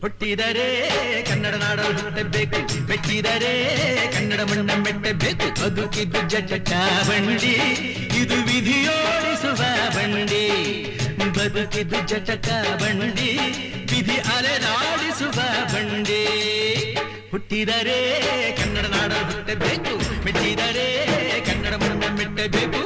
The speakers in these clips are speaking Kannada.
ಹುಟ್ಟಿದರೆ ಕನ್ನಡ ನಾಡಲು ಹುಟ್ಟಬೇಕು, ಮೆಚ್ಚಿದರೆ ಕನ್ನಡ ಮಣ್ಣ ಮೆಟ್ಟಬೇಕು. ಬದುಕಿದ್ದು ಜಟ ಬಂಡಿ, ಇದು ವಿಧಿಯೋಡಿಸುವ ಬಂಡಿ. ಬದುಕಿದ್ದು ಜಟಕ ಬಂಡಿ, ವಿಧಿ ಅಲೆದಾಡಿಸುವ ಬಂಡಿ. ಹುಟ್ಟಿದರೆ ಕನ್ನಡ ನಾಡಲು ಹುಟ್ಟಬೇಕು, ಮೆಚ್ಚಿದರೆ ಕನ್ನಡ ಮಣ್ಣ ಮೆಟ್ಟಬೇಕು.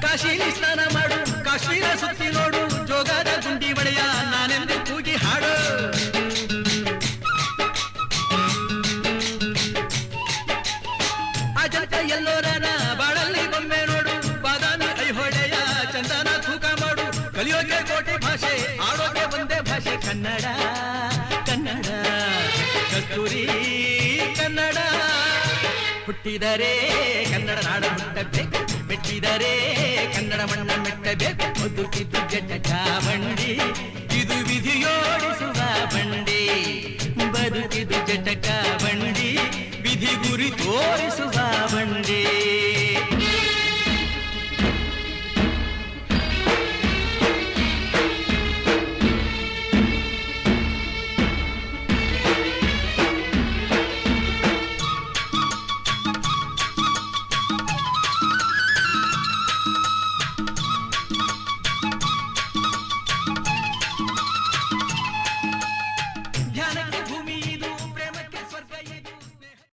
ಕಾಶಿಲಿ ಸ್ನಾನ ಮಾಡು, ಕಾಶ್ಮೀರ ಸುತ್ತಿ ನೋಡು, ಜೋಗದ ಗುಂಡಿ ಒಡೆಯ ನಾನೆಂದು ಕೂಗಿ ಹಾಡು. ಅಜಂತ ಎಲ್ಲೋರನ ಬಾಳಲ್ಲಿ ಬೊಮ್ಮೆ ನೋಡು, ಬಾದಾಮಿ ಐಹೊಳೆಯ ಚಂದನ ತೂಕ ಮಾಡು. ಕಲಿಯೋಕೆ ಕೋಟಿ ಭಾಷೆ, ಆಡೋಕೆ ಒಂದೇ ಭಾಷೆ ಕನ್ನಡ. ಕನ್ನಡ ಕಸ್ತೂರಿ ಕನ್ನಡ. ಹುಟ್ಟಿದರೆ ಕನ್ನಡ ನಾಡ ಹುಟ್ಟಬೇಕು, ಮೆಚ್ಚಿದರೆ ಕನ್ನಡ ಮಣ್ಣ ಮೆಟ್ಟಬೇಕು. ಬದುಕಿದ್ದು ಜಟ ಬಂಡಿ, ಇದು ವಿಧಿಯೋಡಿಸುವ ಬಂಡಿ. ಬದುಕಿದ್ದು ಜಟಕ ಬಂಡಿ, ವಿಧಿ ಗುರಿ ತೋರಿಸುವ ಬಂಡಿ.